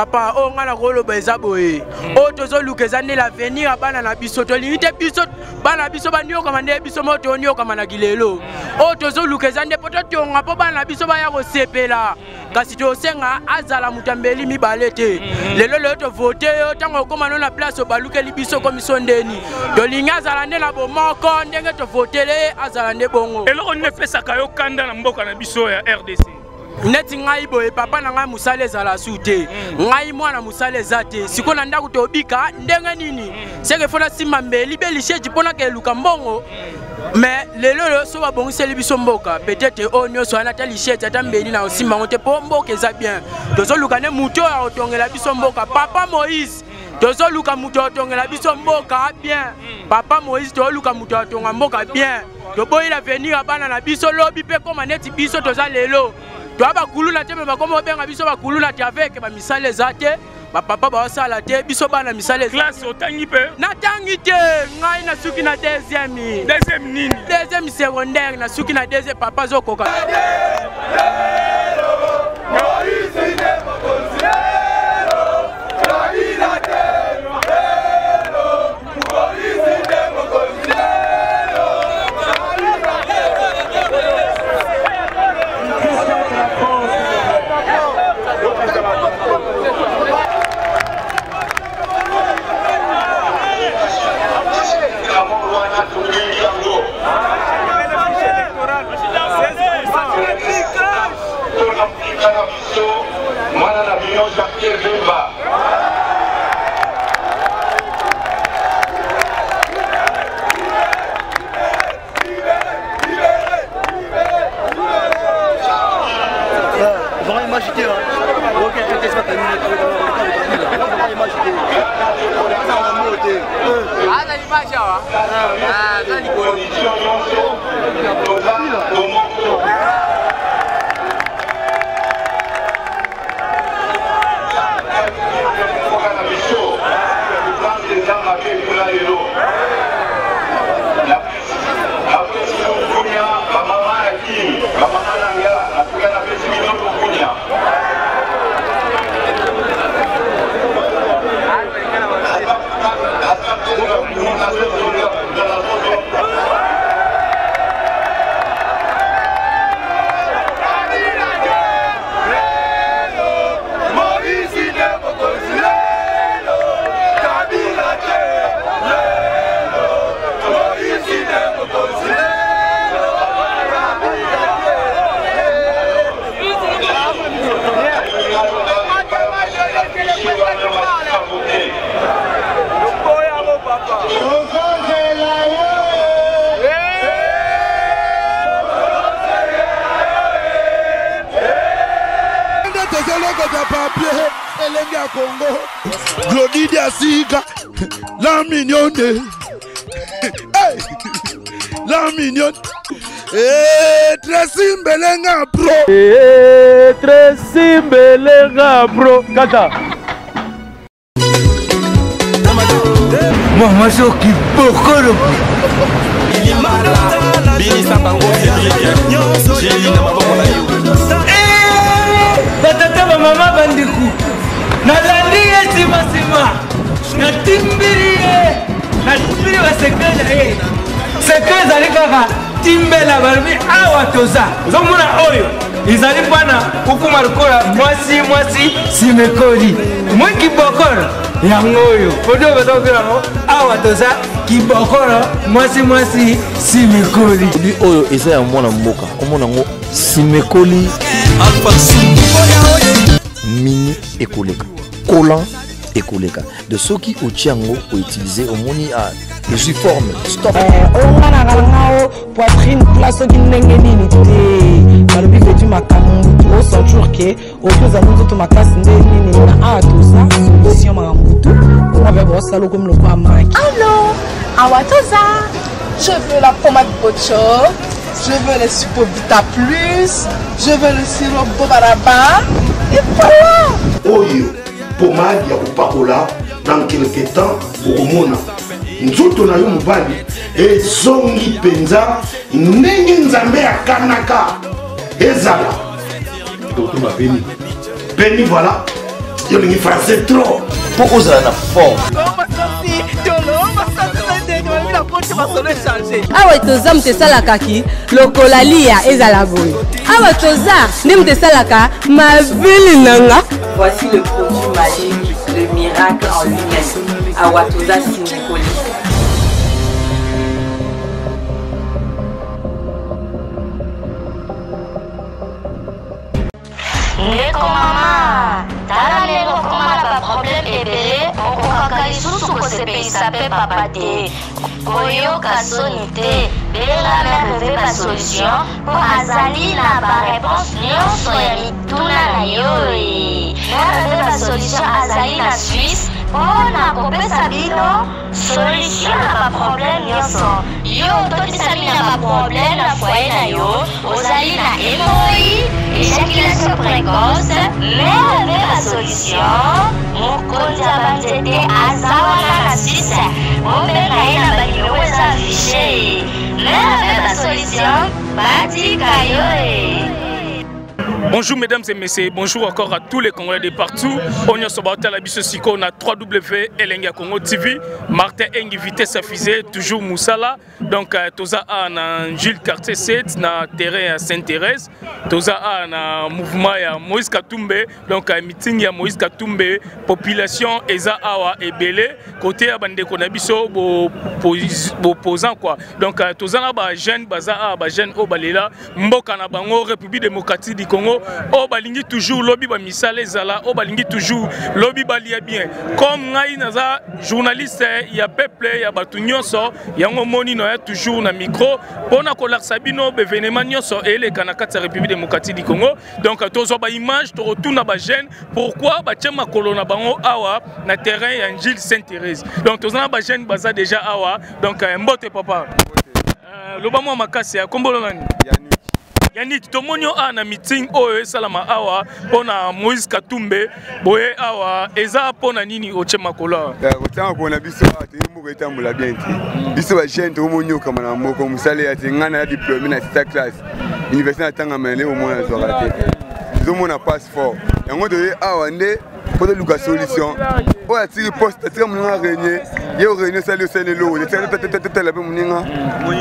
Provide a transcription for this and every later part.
papa o ngana rolo beza boye o tozo lukeza ne l'avenir abana na biso to limite biso bana biso banyo kama nde biso moto onyo kama na gilelo o tozo lukeza nde poto tonga po bana biso ba ya ko sepela kasi to senga azala mutambeli mibalete lelo le to voter tango koma no na place o baluke libiso kommission ndeni to linga azala nde na bomoko ndenge to votele azala nde bongo eloko ne pesaka yo kanda na mboka na biso ya RDC neti ngai boye papa na ngai musale zala sute ngai mwana musale zate siko na ndaku to bika ndenge nini seke fona simba mbeli belisheji pona ke luka mbongo mais lelo so ba bongiseli biso mboka peut-être o nyoso ana tali shete ata mbeli na osimba ngote po mboka eza bien tozo luka ne muto ya otongela biso mboka papa Moïse tozo luka muto otongela biso mboka bien papa Moïse to luka muto otonga mboka bien to boyi la venir abana na biso lobi pe koma neti biso toza lelo to aba kuluna te me bakoma benga biso bakuluna te avec ba misale zate ba papa ba sala te biso bana misale classe otangi pe na tangi te ngai na suki na deuxième nini deuxième secondaire na suki na deuxième papa zokoka Glodidia Siga, la mignonne, hey, la mignonne, très simbelenga bro, très simbelenga bro, kata. Moi je qui beaucoup le batata ba mama bandiku nalandi esima sima natimbiri basekele sekele zali kaka timbela balobi awa toza ozomona oyo ezali mpana ukuma lokola mwasi simekoli mwi kibokolo yango oyo odio bazokelano awa toza kibokolo mwasi simekoli li oyo eza ya mwana mboka omona ngo simekoli mini ekoleka collant ekoleka de ceux qui au tiango ont utilisé au moni à je suis formé stop on a ngao poitrine place qui ndengenini te balobi fetu makamu au centre que au plus amuzo to makasi ndenini na tout ça solution mamutu on avait bon salo comme le quoi maki allô awatoza je veux la pommade Pocho, je veux le Supovita Plus, je veux le sirop Bobaraba et voilà. Oyo pommade ya kupakola dans quelques temps okomona nzoto na yo mobali ezongi penza ndenge nzambe akanaka ezala totuma peni voilà yo lingi français trop. Pour oser la forme. Awa toza mutesalaka ki lokola lia ezala boye. Awa toza nde mutesalaka mavili nanga. Voici le produit magique, le miracle en lui-même. Awa toza Sinikoli. Ndeko mama, tala lelo komala ba problème ebele, okokaka lisusu kosepelisa pe papa te. Koyoka soni te, belenga merveille ba solution, po azali na ba réponse nyonso ya mituna na yo. Merveille ba solution azali na Suisse, mpona kopesa bino solution na ba problème nyonso. Yo totisami na ba problème na foyer na yo, ozali na hémorroïde, éjaculation précoce, merveille la solution. Mokonzi ya banzete azawana na Suisse, obenga ye na banimero eza affiché. Merveille la solution, batika yo. Bonjour mesdames et messieurs, bonjour encore à tous les Congolais de partout. On est sur la Bissosiko, on a 3W Elenga Congo TV. Martin Engi vitesse affisée, toujours Moussala. Donc Toza a na Gilles Quartier 7, na terrain à Sainte-Thérèse. Toza a na mouvement ya Moïse Katumbe. Donc meeting ya Moïse Katumbe, population Eza Awa et Belé. Côté à Bande Konabiso, posant quoi. Donc Toza na ba jeune, baza a ba jeune au Balela, Mboka na Bango, République démocratique du Congo. Oh balingi toujours lobby ba misale zala, oh balingi toujours lobby balia bien. Comme ngai naza journaliste ya peuple ya batu nyonso, yango moni no ya toujours na micro pona ko laksa bino événement nyonso ele kana kati République démocratique du Congo. Donc tozo ba image to retourna ba jeune, pourquoi ba tchema kolona bango awa na terrain ya Gilles Sainte-Thérèse. Donc tozo na ba jeune baza déjà awa. Donc mbote papa. Lobamo makasi ya kombolo nani? Yannick, tomonyo a na meeting oyo salama awa pona Moïse Katumbe boye awa eza pona nini oche makola. Kotanga pona biso ate moko etambola bien te. Biso ba jeune tomonyo kama na moko musale ya ngana ya diplôme na cette classe. Université na tanga mele au moins zo raté. Zo mona passeport. Yango de awa nde poto luka solution. O atiri poste atiri mona régner. Yo régner sale sale lo. Tete la pe moninga.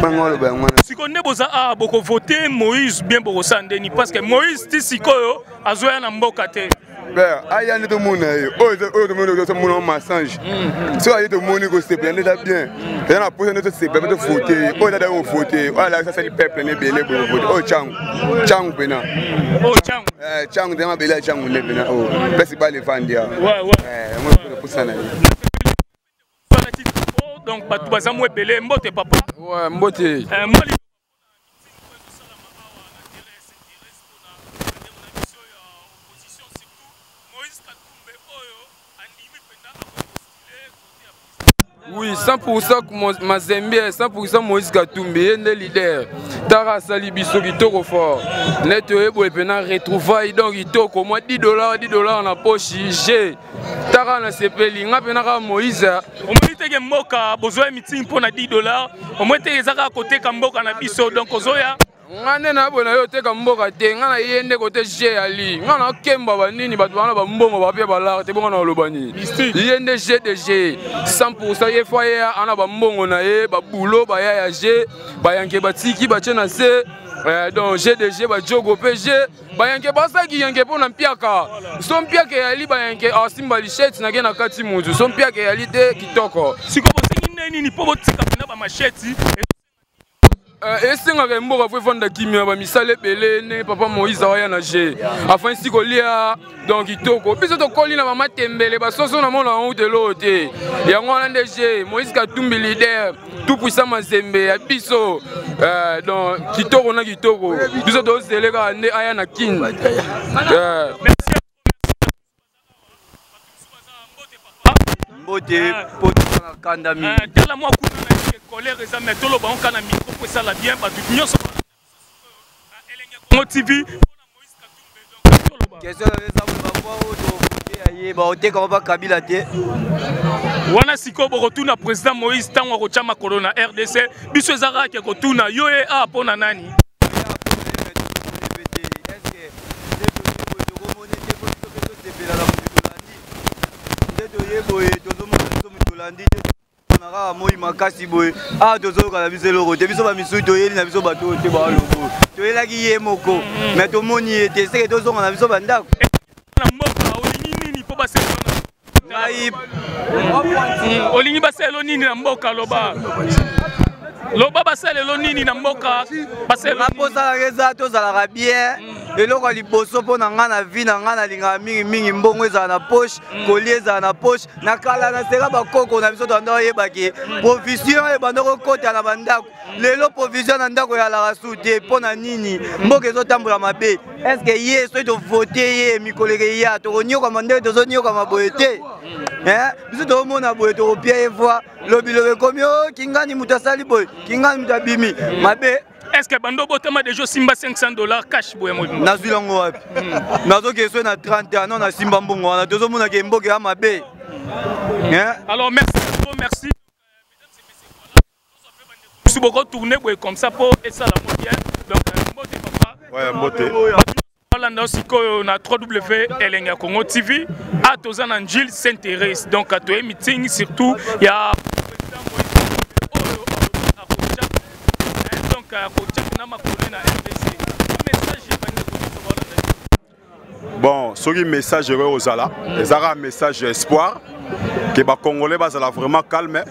Bangolo ba ngwana. Sikonde boza a boko voter Moïse bien boko sandeni parce que Moïse ti sikoyo azoya na mboka te. Ben aya ne to mona yo. O to mona to mona massage. So aye to mona ko se planer da bien. Ya na pose ne to se planer to voter. O da o voter. O la ça c'est le peuple ne belé pour voter. O changu pena. O changu. Changu de ma belé changu ne pena. O pesi ba le vandia. Ouais. Moi pour ça na. Donc batu baza mo belé mbote papa. Ouais, mbote. Oui, 100% Mazembe, 100% Moïse Katumbe, il est leader. Tara Sali Biso qui est fort. Net ebo et pena retrouvaille donc il toque au moins $10 dans la poche. J'ai Tara na sepeli, nga pena Moïse. Au moins te mboka besoin meeting pour na $10. Au moins te ezaka côté ka mboka na biso donc ozoya. Ngane na bona yo te ka mboka te nga na yende côté G ali. Nga na kemba ba nini ba bana ba mbongo ba pe ba la te bonga na lobani. Yende GDG 100% ye foyer ana ba mbongo na ye ba boulot ba ya G ba yanke ba tiki ba tena se donc GDG ba jogo PG ba yanke ba sa ki yanke pona mpiaka. So mpiaka yali ba yanke asimba li sheti na gena kati muzu. So mpiaka yali te kitoko. Siko bosengi nini po botika pena ba macheti. Esenga ke mboka fwe fonda kimia ba misale belé ne papa Moïse awaya na G. Afin si kolia donc itoko. Biso to kolina mama tembele ba soso na mona on de l'autre. Yango na G Moïse Katumbi leader tout puissant Mazembe ya biso. Donc kitoko na kitoko. Biso to zelega ne aya na kin. Mbote poto na kandami. Tala moi colère ça mais tout le bon kana micro pour ça la bien pas tout nyonso Congo TV question ça va voir auto ye ba ote ko ba kabila te wana siko bo retourna président Moïse tango ko chama corona RDC biso ezaka ke ko tuna yo e a pona nani moi makasi boy ah tozo ka biso loko te biso ba misu to yeli na biso ba to te ba loko to yela ki ye moko mais to moni ete se tozo na biso banda na mboka olingi nini po ba se ngai olingi ba se lo nini na mboka loba loba ba se lo nini na mboka ba se na posa la reza to za la bien eloko liboso mpo na nga na vi na nga nalingaka mingi mbongo ezala na poche kolie ezala na poche na kala naseka bakoko na biso tanda oyebaki provision ebanda kokota na bandako lelo provision na ndako eyalaka su te mpo na nini mboka ezotambola mabe eske ye soki tovote ye mikoleke ya tokonyokama ndenge tozonyokama boye te biso tozomona boye tokopia ye voi lobilobi ekomi o kingani moto asali boye kingani moto abimi mabe. Est-ce que bando botama déjà simba $500 cash boye mo nazwi lango wapi nazoki eswe na 30 ans na simba mbongo wana tozomona ke mboka ya mabe. Alors merci si beaucoup tourner comme ça pour et ça la mondiale donc mbote papa ouais mbote Landa sikoyo na 3W Elenga Congo TV à Tozan Angil s'intéresse donc à toi meeting surtout il y a bon, ce message aux Ala, les un message espoir que les Congolais sont vraiment calmes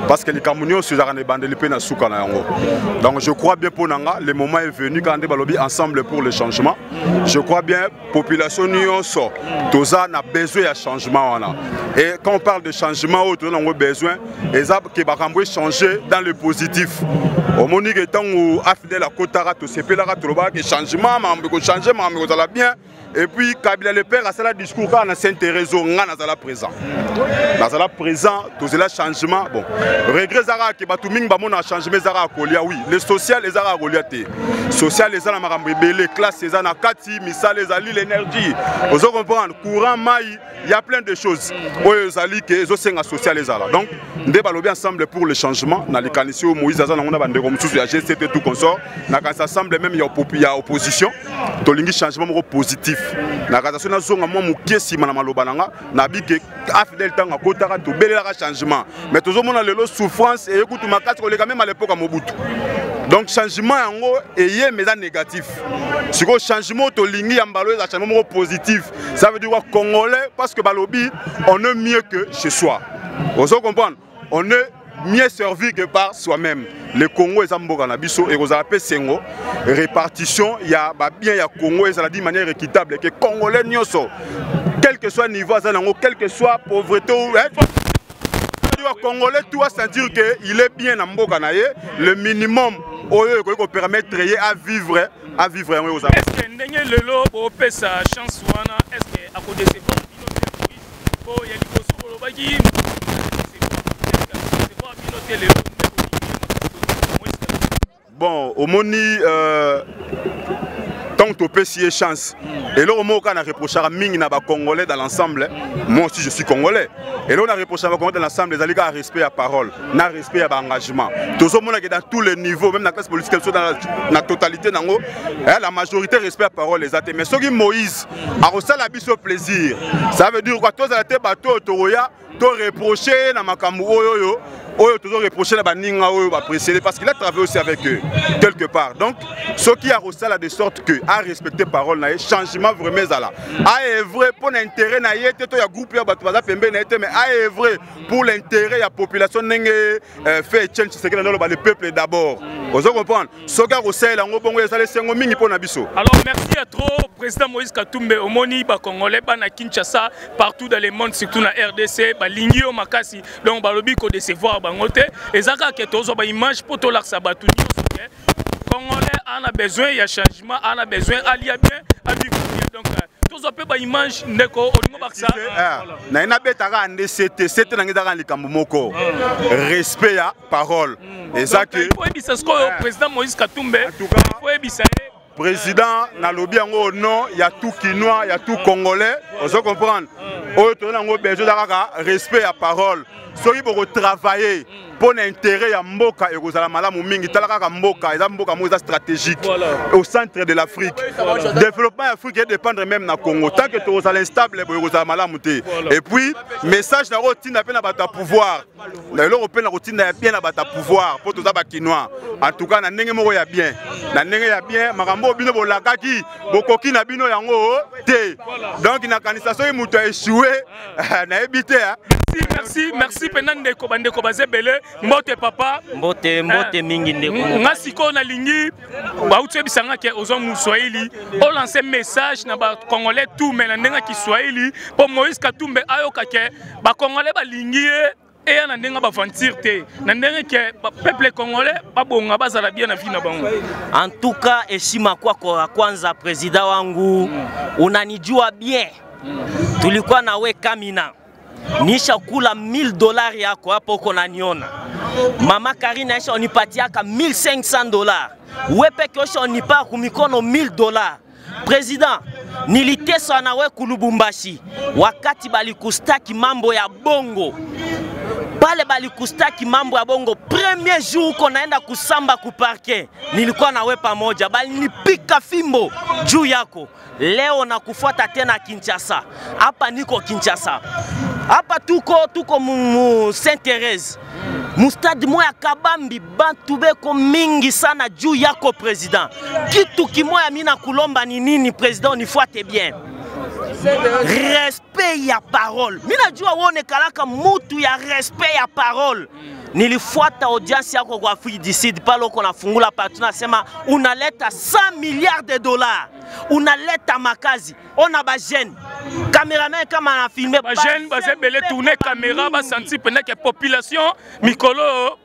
parce que les Camerounais sont en train de se donc je crois bien pour Nanga, le moment est venu quand on est ensemble pour le changement. Je crois bien la population a besoin de changement. Et quand on parle de changement, on a besoin de changer dans le positif. Au moment où affidèle la Kotara, tout ce qui est changement, changer, bien. Et puis, Kabila le père a ce discours quand on a s'intéressé on a présent. Dans la présent, tout cela changement. Bon, regret Zara qui va tout ming ba mon a changé mais Zara kolia oui. Les social les Zara koliate. Social les Zara marambé les classes les Zara kati misal les ali l'énergie. Vous comprendre courant maï, il y a plein de choses. Oyo zali que les osenga social les Zara. Donc, ndé balobi ensemble pour le changement dans les canissio Moïse Zara on a bande comme sous ya GCT tout consort. Na quand ça semble même il y a opposition. Tolingi changement positif. Na kaza na zonga mo mukesi mana maloba nanga na bike afidel tanga kotaka to belela changement mais toujours mona lelo souffrance et écoute makati ko lega même à l'époque à Mobutu donc changement yango eye mais négatif si ko changement to lingi ya mbalo za changement positif ça veut dire quoi congolais parce que balobi on est mieux que chez soi vous comprenez on est mieux servi que par soi-même. Le Congo est en Boganabiso et vous avez Sengo. Répartition, il y a bien il y a Congo et ça dit de manière équitable que Congolais nyoso, quel que soit le niveau, quel que soit pauvreté ou Congolais doit sentir qu'il est bien en Boganaye, le minimum qui permettre à vivre aux Est-ce que ndenge lelo bo pesa chance wana est-ce que à côté de ces bon il y a des choses bon, au moni tant que tu as chance. Et là, on a reproché à Ming na Congolais dans l'ensemble. Moi aussi, je suis Congolais. Et là, on a reproché à Congolais dans l'ensemble. Les alliés ont respect à parole, n'a respect à l'engagement. Tout le monde est dans tous les niveaux, même dans la classe politique, dans la totalité, la majorité respect à parole les athées. Mais ce qui Moïse a reçu la bise au plaisir. Ça veut dire quoi? Tous les athées bateaux, Toroya, tu reproché na makamu oyo. Oyo toujours reproché la baninga oyo ba précédé parce qu'il a travaillé aussi avec eux quelque part. Donc ce qui a reçu là de sorte que a respecté parole na changement vraiment là. A œuvré pour l'intérêt na yete to ya groupe ya bato baza pembe na yete mais a œuvré pour l'intérêt ya population nenge fait change ce que le peuple d'abord. Vous comprenez? Ce qui a reçu là ngo bongo ezale sengo mingi pour na biso. Alors merci à trop président Moïse Katumbe omoni ba congolais ba na Kinshasa partout dans le monde surtout na RDC ba lingio makasi donc ba lobi ko décevoir et ça que tous ont image pour tout l'arc sabatou Congolais en a besoin il y a changement en a besoin allié bien à vivre donc tous ont pas image ndeko au niveau baksa na ina betaka ndct c'était na ngidaka likambo moko respect à parole et ça que il faut ebisa ce président Moïse Katumbe il faut ebisa président nalobi yango non, il y a tout quinois, il y a tout congolais, on se comprendre. Autre nango besoin d'avoir respect à parole. Soki pour travailler pour l'intérêt ya mboka et kozala malamu mingi talaka mboka eza mboka mo stratégique au centre de l'Afrique. Développement africain dépendre même na Congo tant que tu es instable pour kozala malamu te. Et puis message na routine na bata pouvoir. Na l'européen na routine na bien na bata pouvoir pour tous ba kinois. En tout cas na ndenge moko ya bien. Na ndenge ya bien makambo bino bolakaki bokoki na bino yango te. Donc na kanisa so mutu a échoué na ebité. Merci pendant ndeko bandeko bazebele mbote papa mbote mingi ndeko ngasiko na lingi ba utie bisanga ke ozo muswahili o lancer message na ba congolais tout mais na ndenga kiswahili pour Moïse Katumbe ayoka ke ba congolais ba lingi et na ndenga ba ventir te na ndenga ke peuple congolais ba bonga bazala bien na vie na bango. En tout cas heshima kwako kwanza president wangu unanijua bien tulikuwa nawe Kamina nisha kula $1000 yako hapo uko naniona. Mama Karina isha onipatiaka $1500. Wepe kesho onipa kumikono $1000. President, niliteswa na we kulubumbashi wakati balikustaki mambo ya bongo. Pale balikustaki mambo ya bongo premier jour uko naenda kusamba kuparke nilikuwa na we pamoja bali nipika fimbo juu yako. Leo nakufuata tena Kinshasa. Hapa niko Kinshasa. Hapa tuko mu Saint-Thérèse. Mustadi moya kabambi bantu beko mingi sana juu yako president. Kitu kimoya mina kulomba ni nini president unifuate bien. Respect ya parole. Mina jua wone kalaka mutu ya respect ya parole. Nilifuata audience yako kwa Afrique du Sud pale uko nafungula partout nasema unaleta $100 milliards. Unaleta makazi. On a ba jeune. Cameraman kama ana filmer ba jeune bazebele tourner caméra ba sentir pendant que population mikolo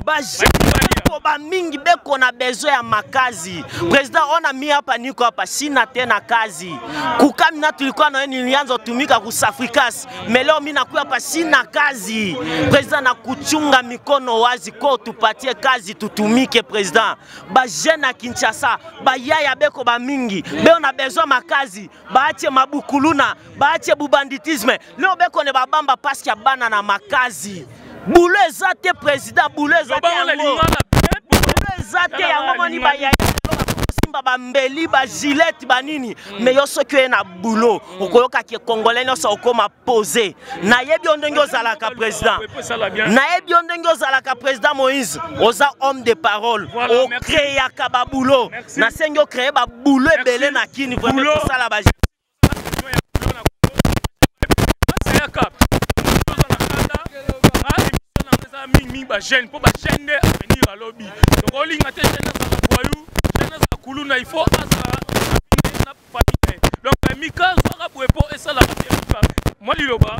ba jeune ba mingi beko na besoin ya makazi. President ona mi hapa niko hapa sina tena kazi. Kukamina tulikuwa na nilianza tumika ku Africas. Leo mimi nakuwa hapa sina kazi. President na kuchunga mikono wazi kwa tupatie kazi tutumike president. Ba jeune na Kinshasa, ba yaya beko ba mingi. Beo na besoin makazi. Baache mabukuluna, baache bubanditisme. Leo beko ne babamba paske bana na makazi. Boulot zate president, boulot zate yango. Boulot zate yango moni ba yaya. Simba ba mbeli ba gilet ba nini. Mais yo soki na boulot, okoyoka ke congolais nyonso okoma poser. Na yebi ondenge ozalaka president. Na yebi ondenge ozalaka president Moïse, oza homme de parole. O créer ka ba boulot. Na sengi o créer ba boulot ebele na kini vraiment pour ça la ba. Ba jeune pour ba jeune à venir à lobby. Donc on ligne jeune za boyou, jeune za kuluna il faut na famille. Donc Mika sera pour et ça la moi liloba.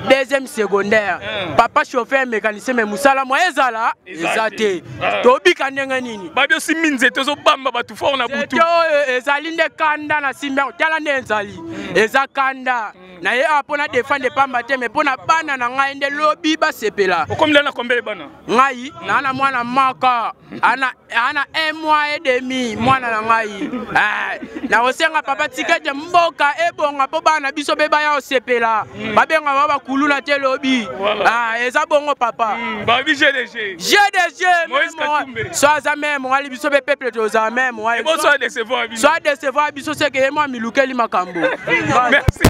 Deuxième secondaire. Papa chauffeur mécanicien mais musala moi ezala ezate. Tobi kandenga nini? Ba bio siminze tozo bamba ba tu fort na butu. Ezali nde kanda na simba tala nde ezali. Eza kanda. Na ye apona défendre pamba te mais pona bana na ngai nde lobi ba sepela. Combien na combien bana? Ngai na mwana maka ana 1 mois et demi mwana na ngai. Na osenga papa tikete mboka ebonga po bana biso beba ya osepela. Babenga baba kuluna te lobi. Eza bongo papa. Ba bi GDG. Moïse Katumbe. Soit za même ngali biso be peuple to za même. Et bon soit décevoir biso. Soit décevoir biso c'est que moi milukeli makambo. Merci.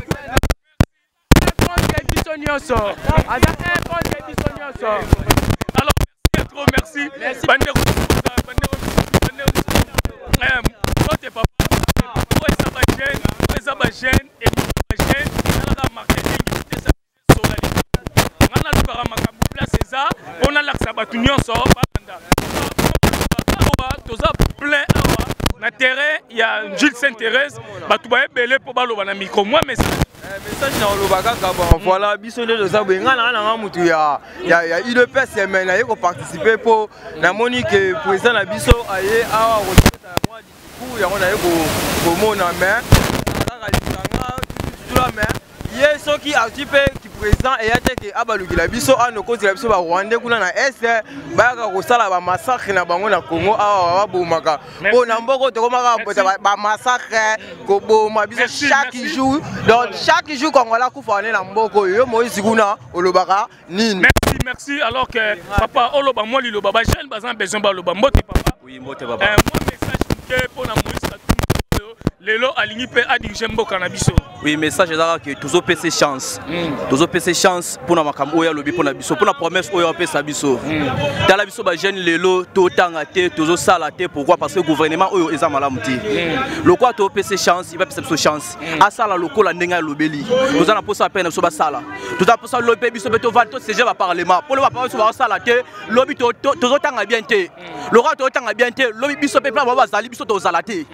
Alors, merci. Na terrain, il y a Jules Saint-Thérèse, Batoubaye Belé pour baloba na micro. Moi message na olobaka bon voilà biso nde toza boye nga na mutu ya UDPS semaine aye ko participer pour na moni que président na biso aye awa ko moi discours yango na ye ko mona mais kaka lisanga tout la mais ye soki a type qui président et yateke abalukila biso ano kozela biso ba Rwanda kuna na est bayaka kosala ba massacre na bango na Congo awa babomaka pona mboko tokomaka ba massacre ko boma biso chaque jour donc chaque jour Congolais kufa na mboko yo Moïse kuna olobaka nini. Merci alors que papa oloba moi liloba ba jeune bazan besoin ba loba mbote papa. Oui mbote papa. Moi message que pour na Moïse Lelo aligné pe a dirigé mboka na biso. Oui, message là que tous PC chance. Tous PC chance pour na makambo ya lobi pour na biso, pour na promesse oyo pe sa biso. Dans la biso ba jeune lelo to tanga te, tous sala te pourquoi parce que gouvernement oyo eza malamu te. Le quoi to PC chance, il va pesa chance. A sala lokola ndenga lobeli. Nous allons posa peine so ba sala. Tout a posa lobe biso beto val to CG va parlement. Pour le va pas so ba sala te, lobi to tanga bien te. Le roi to tanga bien te, lobi biso pe plan ba zali biso to zala te.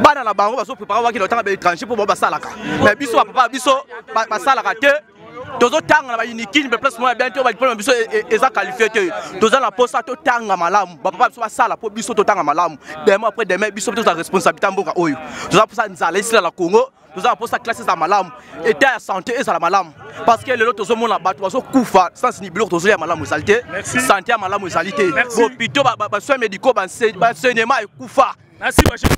Bana na bango baso préparer ki lotanga ba étranger pour ba salaka. Mais biso papa biso ba salaka te. Tozo tanga na ba unique be place moi bien te ba diplôme biso eza qualifié te. Tozo na posa to tanga malamu. Ba papa biso ba sala pour biso to tanga malamu. Demain après demain biso to za responsabilité mboka oyo. Tozo posa nzala ici la Congo. Tozo posa classe za malamu. État ya santé eza la malamu. Parce que le lot tozo mona bato baso kufa sans ni bilo tozo ya malamu salité. Santé ya malamu salité. Hôpitaux ba soins médicaux ba enseignement et kufa. Merci ma chère.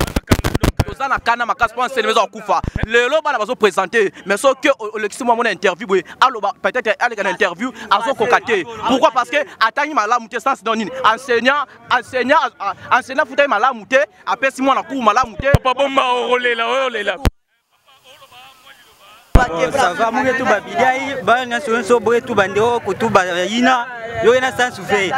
Tozana kana makasi pour enseigner maison kufa. Lelo bana bazo présenter mais sauf que l'extrêmement mon interview allo peut-être aller dans interview azo kokaté. Pourquoi parce que atani malamu te sans nini enseignant futai malamu te apesi mwana ku malamu te papa bomba olela ça va mon tout babidai bana so boye tout bandeo ko tout ba yina yo ina sans souffrir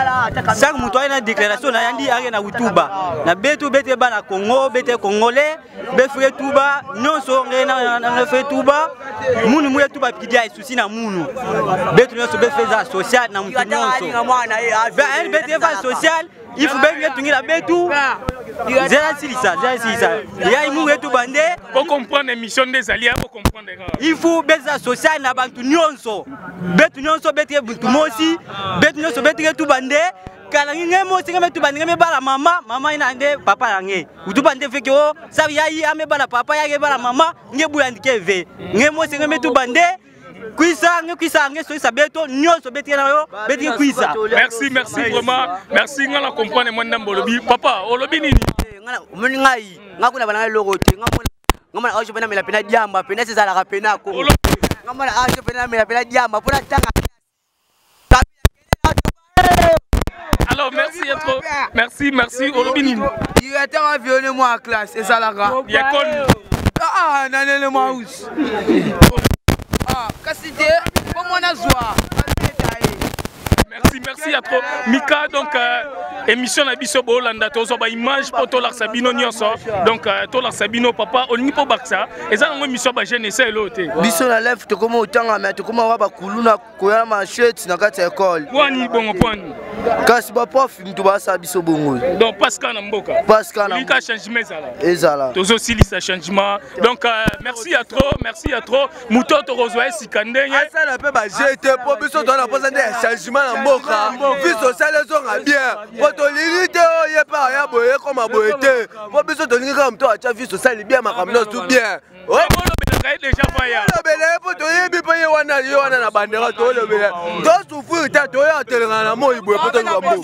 chaque moto ina déclaration na yandi ari na utuba na betu bete bana Congo bete congolais be frère tuba nyonso na frère tuba munu muye tuba bidai souci na munu betu nyonso be feza social na mutu nyonso ba el bete fa social il faut bien tungi la betu zera silisa ya imu tout bande pour comprendre l'émission des alliés pour comprendre il faut beza social na bantu nyonso betu nyonso bete buntu mosi betu nyonso bete tout bande kala nge mosi nge tout bande nge bala mama ina ande papa yange tout bande fait que ça yayi ame bala papa yage bala mama nge buyandike ve nge mosi nge tout bande Kuisa nge so sabeto nyonso beti na yo beti kuisa. Merci vraiment. Merci ngala comprendre moi ndambo lobi papa olobi nini? Ngala omoni ngai ngakuna bana logote ngamona ajo pena mela pena diamba pena sezala ka pena ko. Ngamona ajo pena mela pena diamba pona tanga. Alors merci olobi nini? Il était à violer moi en classe et ça la ga. Yakon. Ah nanele maus. Merci à trop. Mika, donc, émission na biso bolanda tozo ba image pour tola sabino nyonso. Donc, tola sabino papa, on ni po baksa. Et ça, on émission ba jeune essaye l'autre. Biso na lève to comme autant mais to comme wa ba kuluna koya manchette na kati école. Wani bongo point. Kasi ba prof mtu ba sa biso bongo. Donc, Pascal na mboka. Pascal na. Mika changement ça là. Ezala. Tozo sili ça changement. Donc, merci à trop. Muto to rozwa sikandenya. Ça na pe ba jeté po biso to na posa des changements na mboka. Vie sociale zonga bien. Poto limite oye pa ya boye comme boyete. Po biso to ninga mto acha vie sociale bien makamno tout bien. Ouais, déjà faya. Lobele po to yebi pa ye wana na bandera to lobele. To souffrir ta to ya telenga na mo ibo po to ngombo.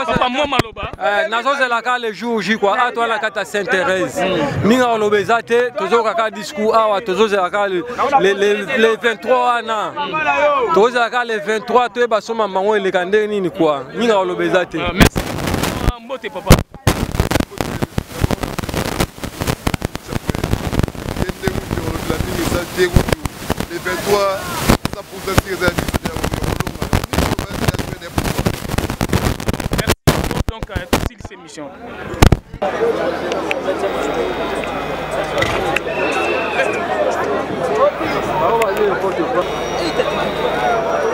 Papa moi maloba. Nazo zela ka le jour J quoi. A toi la kata Sainte-Thérèse. Minga lobeza te tozo kaka discours awa tozo zela ka les 23 ana. Tozo zela ka les 23 to ba soma mango le kande nini quoi. Minga lobeza te. Merci. Mbote papa. Les 23, ça pour ça c'est merci donc à toutes ces émissions.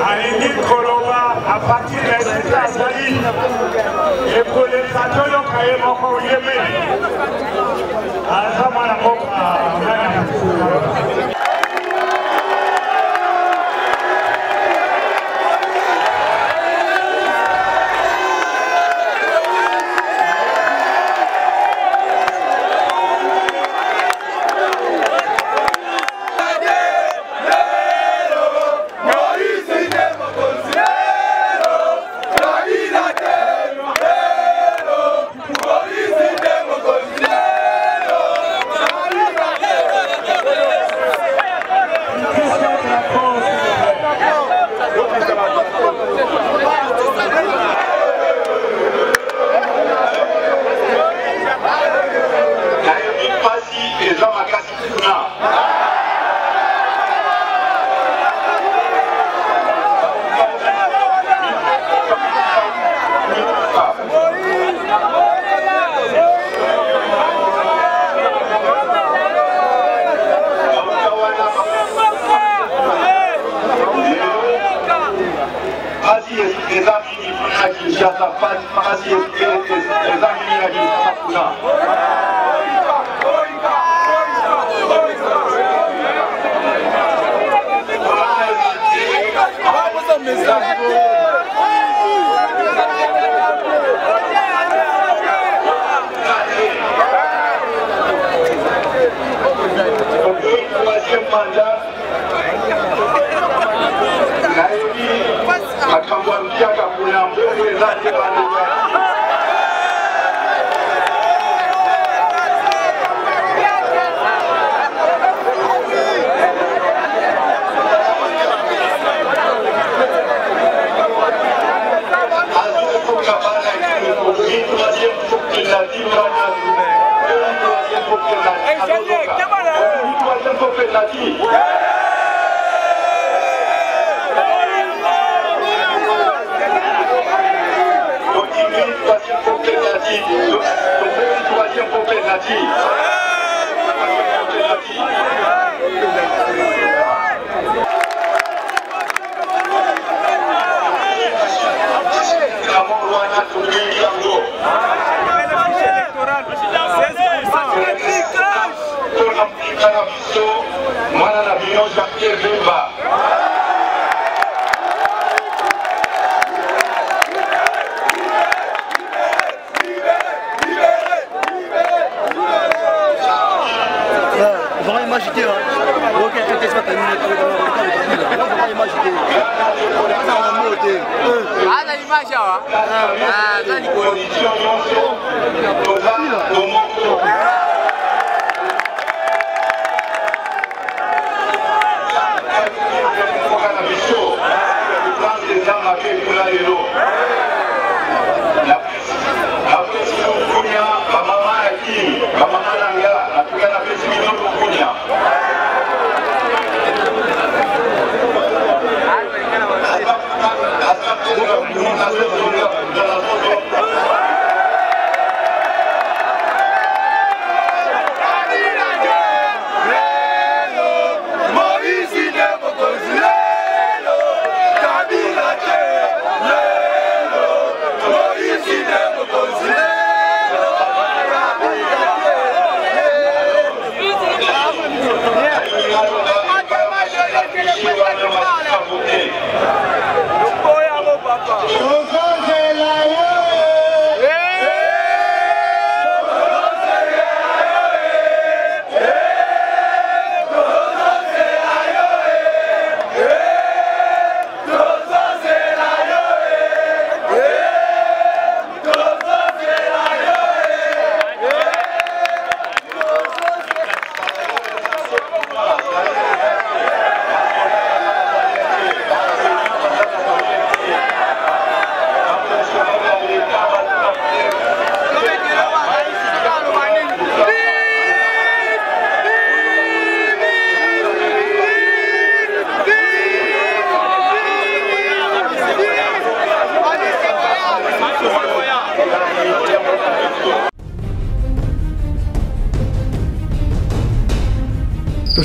Alingi Koloba à partir de Azali et pour les catholiques qui sont au Yémen. mpasi eza mingi na kinshasa mpasi eza mingi na kinshasa kuna troisième mandat nayebi makambo ya mpiaka kuna mbongo eza te bandeko mwana na bino Jean-Pierre Bemba vraiment imagité hein. Ok, qu'est-ce que tu as terminé Ah, dans l'image là. Ah, dans l'image.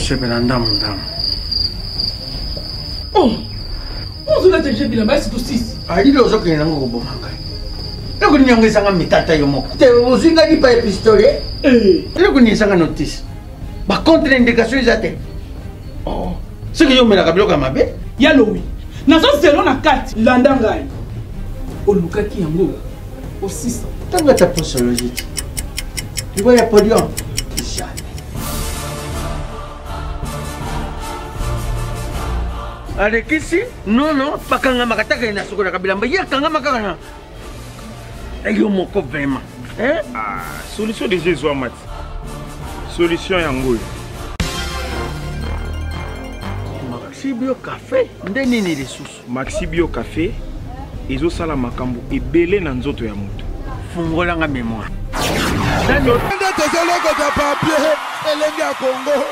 tosepela ndamu ndamu ozolata bilamba esi tosisi alili ozokende nango koboma ngai elokoninyangizanga mitata yo moko te ozwinga lipa ya pistolet elokoninyisanga notice bacontre indication eza te soki yomelaka biloko ya mabe yalowi nazozelo na kati landa ngai olukaki yango osisa ntango ata posologie te libo ya podium alekisi nono bakangamaka taka ye na sokolaka bilamba ye akangama kaka na yo moko vraimen solution deja ezwama ti solution yango oyo maxi bio cafe nde nini lisusu maxi bio cafe ezosala makambo ebele na nzoto ya moto fungolanga mémoire nde tozolokota papier elenge ya Congo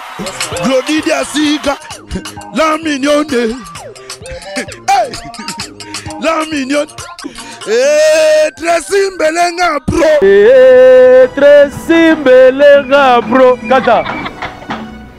glodide ya sika la mignonne la mignonne Tracy Mbelenga bro Tracy Mbelenga bro kata